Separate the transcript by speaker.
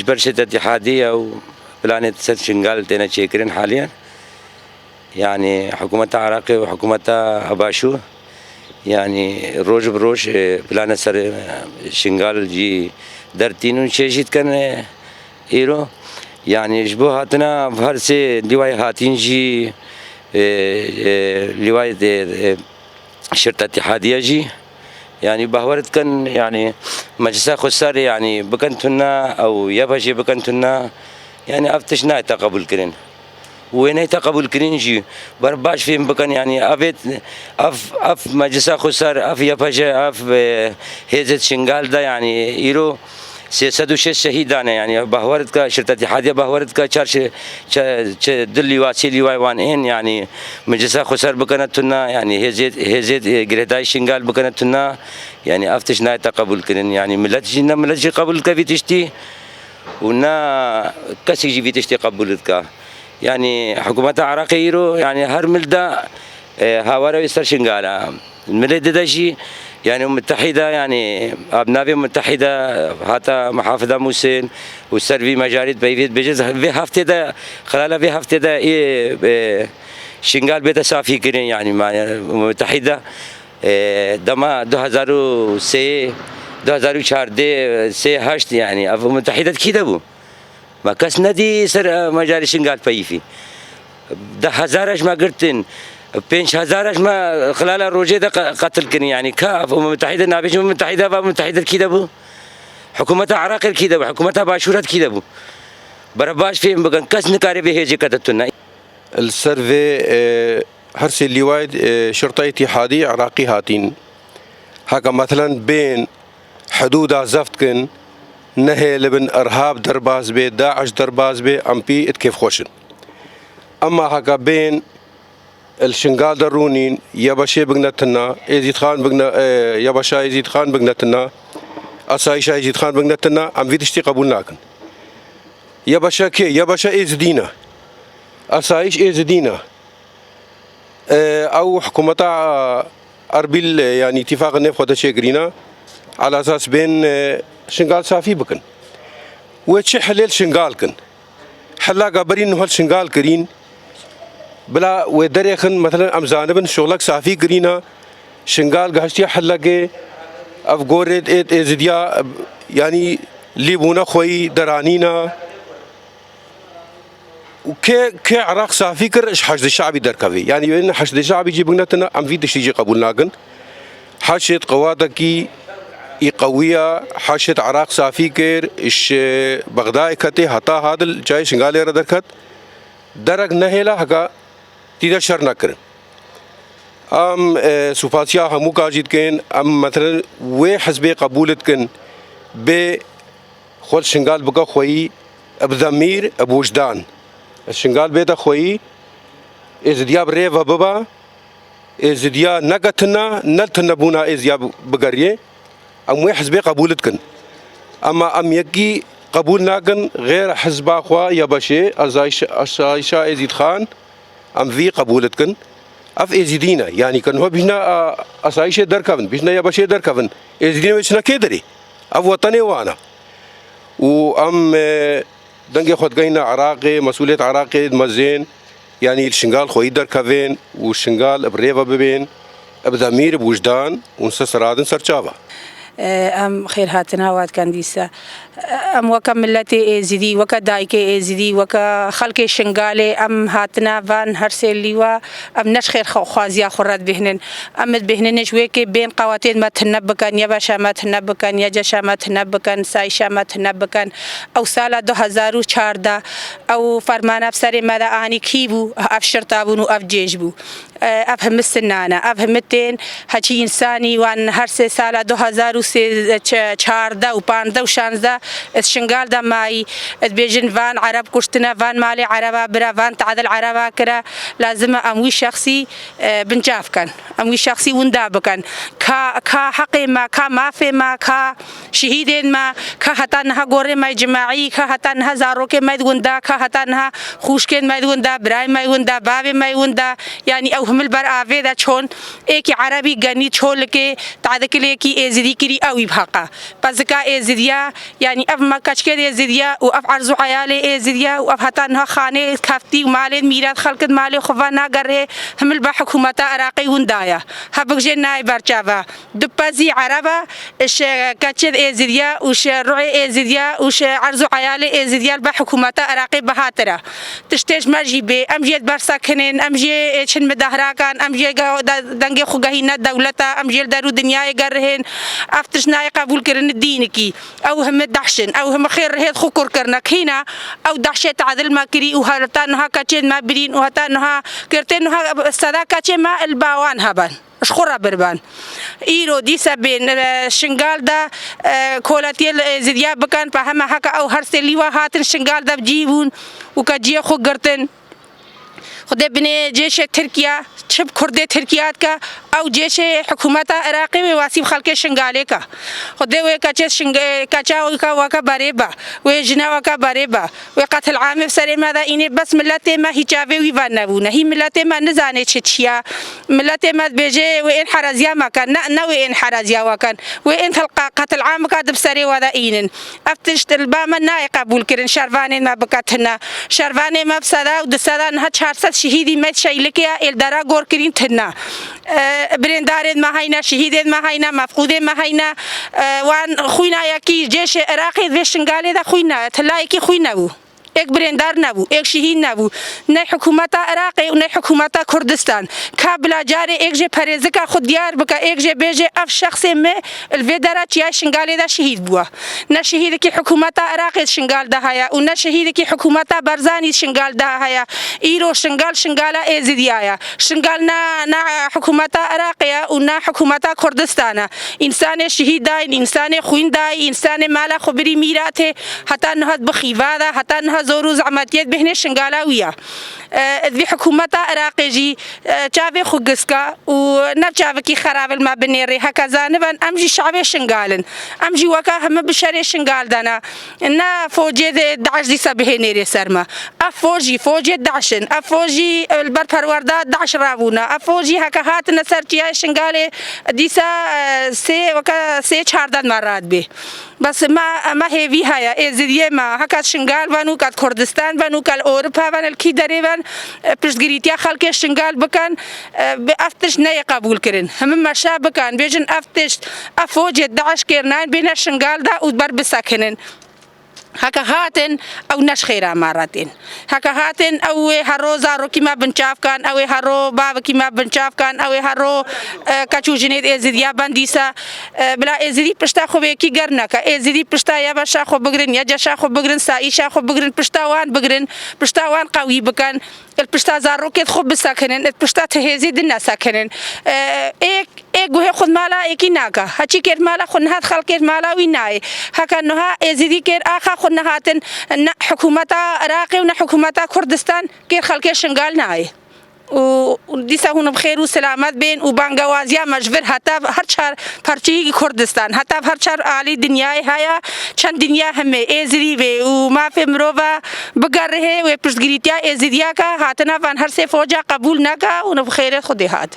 Speaker 1: برشة اتحادية وبلانة سد شنغال تينا تشيكرين حاليا، يعني حكومتها عراقي وحكومتها أباشو، يعني روج بروش بلانة سر شنغال جي درتينون شيشيت كان إيرو، يعني جبو هاتنا بهرسي لواي هاتين جي لواي شرطة اتحادية جي، يعني بهورت كان يعني مجلسا خسار يعني بكنتنا أو يبهجي بكنتنا يعني أفتشنا تقبل كرين وين تقبل كرين جي برباش فيهم بكن يعني أفيت أف مجلسا خسار أف يبهجي أف هيزت شنغال دا يعني إيرو 306 شهيدانه يعني بهورت کا شرطة اتحادية بهورت کا چار دلی واسی لیوای وان این يعني مجلسا خسر بکنتنا يعني هزيد گردای شنغال بکنتنا يعني افتش ناي تقبل كرن يعني ملت جينا ملت جي قبول كفي تشتي ونا كسي جي في تشتي قبولتك يعني حكومة عراقي يرو يعني هر ملدا هاورا يستر شنغالا الملد ده شي يعني متحدة يعني أبناء متحدة حتى محافظة موسين والسربي مجاريد بيفيد بجز في هفته ده خلال في هفته ده شنغال بيت صافي كرين يعني متحدة دما 2003 2014 3 يعني متحدة كده بو ما كاس ندي سر مجال شنغال بيفي ده هزارش ما قرتن 5000 ما خلال الروجي ده قتل كني يعني كاف متحدة نابش متحدة متحدة كده بو حكومتها عراقي كده بو حكومتها باشورات كده بو برباش فيهم بقى كاس نكاري بهيجي كتبتنا
Speaker 2: السيرفي هرسي اللي وايد شرطة اتحادية عراقي هاتين هكا مثلا بين حدود زفتكن نهي لبن ارهاب درباز بي داعش درباز بي ام بي اتكيف خوشن اما هكا بين الشنغال درونين يباشي بغنتنا يزيد خان بغنا يباشا يزيد خان بغنتنا اسايشا يزيد خان بغنتنا ام في تشتي قبولناكن يباشا كي يباشا ازدينا اسايش ازدينا او حكومتا اربيل يعني اتفاق النفط وتشيكرينا على اساس بين شنغال صافي بكن وتشي حليل شنغال كن حلا قابرين انه هالشنغال كرين بلا ودريخن مثلا ام زانبن شغلك صافي كرينا شنغال غاشتي حلقه افغورد ازديا يعني ليبونا خوي درانينا وكي عراق صافي كر حشد الشعبي دركوي يعني ان حشد الشعبي جيبنتنا ام في تشيجي قبولناكن حشد قواتكي قوية حاشد عراق صافي كير اش بغداد كتي حتى هذا الجاي شنغالي ردكت درك نهيلا حقا تيدا شر نكر ام سوفاسيا همو كاجيد كين ام مثلا وي حزبي قبولت كن ب خول شنغال بقى خوي بضمير بوجدان الشنغال بيتا خوي ازديا بريفا بابا ازديا نقتنا نلتنا بونا ازديا بقريه ام وي حزبي قبولتكن اما ام يكي قبولناكن غير حزب اخوا يبشي ازايشا ازيد خان ام في قبولتكن اف ازيدينا يعني كان هو بيشنا اسايشا دركفن بيشنا يبشي دركفن ازيدينا بيشنا كيدري اف وطني وانا وام دنجي خد جينا عراقي مسؤوليه عراقي مزين يعني الشنغال خوي دركفين والشنغال بريفا ببين بضمير بوجدان ونسرادن سرچاوا
Speaker 3: ام خير هاتنا واد كان ديسا ام وكملتي ازدي وكدايكي ازدي وكخلق شنغالي ام هاتنا فان هرسليوا ام نش خير خوازيا خرات بهنن ام بهنن شويكي بين قواتين ما تنبكن يا باشا ما تنبكن يا جشا ما تنبكن سايشا ما تنبكن او سال 2014 او فرمان افسر ماذا اني كيبو افشر تابونو اف جيجبو افهم السنانه افهمتين هشي انساني وان هرس سال 2014 و 15 و 16 الشنغال دا ماي بيجن فان عرب كشتنا فان مالي عربا برا فان تعدل عربا كرا لازم اموي شخصي بنجاف كان اموي شخصي ونداب كان كا حقي ما كا ما في ما كا شهيدين ما كا هتانها غوري ما جماعي كا هتانها زاروكي ما يوندا كا هتانها خوشكين ما يوندا براي ما يوندا بابي ما يوندا يعني او هم البر آفيدا شون إيكي عربي غني شول كي تعذكلي كي إزدي كري أوي بحقا بزكا إزديا يعني أف ما كشكل إزديا وأف عرض عيالي إزديا وأف هتانها خانة كفتي ومال ميراث خلقت مال خفانا قره هم البر حكومة عراقي وندايا هبجي ناي برشافا دبازي عربة إيش كشل إزديا وش رعي إزديا وش عرض عيالي إزديا البر حكومة عراقي بهاترة تشتيج مجيبة أمجي برساكنين أمجي شن مدهراكان أمجي دنجي خجهينا دولتا أمجي دارو دنيا يجرهن أفتشنا يقبول كرن الدين كي أو هم دحشن أو هم خير هيد خكر كرنك هنا أو دحشة عدل ما كري وهرتانها كاتين ما برين وهتانها كرتينها صدا كاتين ما الباوان هبان شخورا بربان إيرو دي سبين شنغال دا كولاتيل زديا بكان فهما حكا أو هرسليوا هاتن شنغال دا بجيبون وكجيه خو قرتن خده بني جيش تركيا شب كردي تركيات کا او جيش حكومة عراقي واسيب خلق شنغالي کا خده وي كاچا وكا باريبا وي جنا وكا باريبا وي قتل عام بسري ماذا إني بس ملتي ما هيجابي ويفانبونا هي ملتي ما نزاني تشيا ملتي ما بيجي وين حرازيا ما كان نوي إن حرازيا وكان وين تلقى قتل عام كاد بسري وذا إنن أفتشت البام الناي قبول كرن شرفاني ما بكتنا شرفاني ما بسدا ودسدا نها شهرسات شهيدي ما شايلكيا الدرا غور كرين تنا برندار ما هينا شهيد ما هينا مفقود ما هينا وان خوينا يكي جيش عراقي في شنغالي دا خوينا تلاقي خوينا بو ایک برندار نبو ایک شهید نبو نه حکومت عراق و نه حکومت کردستان کابلا جاری ایک جه پریزه که خود دیار بکا ایک جه بیجه اف شخص میں الویدارا چیا شنگالی دا شهید بوا نه شهید کی حکومت عراق شنگال دا هيا و نه شهید کی حکومت برزانی شنگال دا هيا ایرو شنگالا ازدیایا شنگال نه حکومت عراقیه و نه حکومت کردستانه انسان شهید داین انسان خوین دای انسان مالا خبری میراته حتی نهاد بخیواده حتی نهاد زورو زعمتيات بهنا شنغالاوية ذي حكومة عراقي جي شافي خجسكا ونرجعك خراب ما بنيري هكذا نبان أمجي شعبي شنغالن أمجي وكا هم بشري شنغال دانا نا فوجي داعش دي سبه نيري سرما فوجي داعشن فوجي البرفر وردا داعش رابونا فوجي هكا هات نسرتيا شنغالي ديسا سي چاردن مرات به بس ما هي هيا ازديه ما هكا شنغال وانو كات كردستان وانو كال اوروبا وان الكي دريبان برشغريتيا خلق شنغال بكان بافتش ني قبول كرن هم ما شاب كان بيجن افتش افوج داعش كيرنان بين شنغال دا ودبر بساكنن هكا هاتن او نش خيرا مراتين هكا هاتن او هرو زارو كيما بنشاف كان او هرو باب كيما بنشاف كان او هرو كاچو جنيد ازديا بانديسا بلا ازدي پشتا خو كي گرنا کا ازدي پشتا يا باشا خو بگرن يا جشا خو بگرن سايشا خو بگرن پشتاوان بگرن پشتاوان قوي بكان الپشتا زارو كيت خو بساكنن الپشتا تهزيد الناس ساكنن ایک گوه خود مالا ایکی ناکا هچی کر مالا خود نهات خلق کر مالا وی نای هکا نها ازدی کر آخا خود نهاتن نه حکومت عراقی و نه حکومت کردستان کر خلق شنگال نای و دیسا هون بخیر و سلامت بین و بانگوازیا مجبر حتی هر چهار پرچی کردستان حتی هر چهار عالی دنیای هیا چند دنیا همه ازدی و ما فی مروفا بگره و پشتگیریتیا ازدیا کا هاتنا وان هر سه فوجا قبول نکا و بخیر خود هات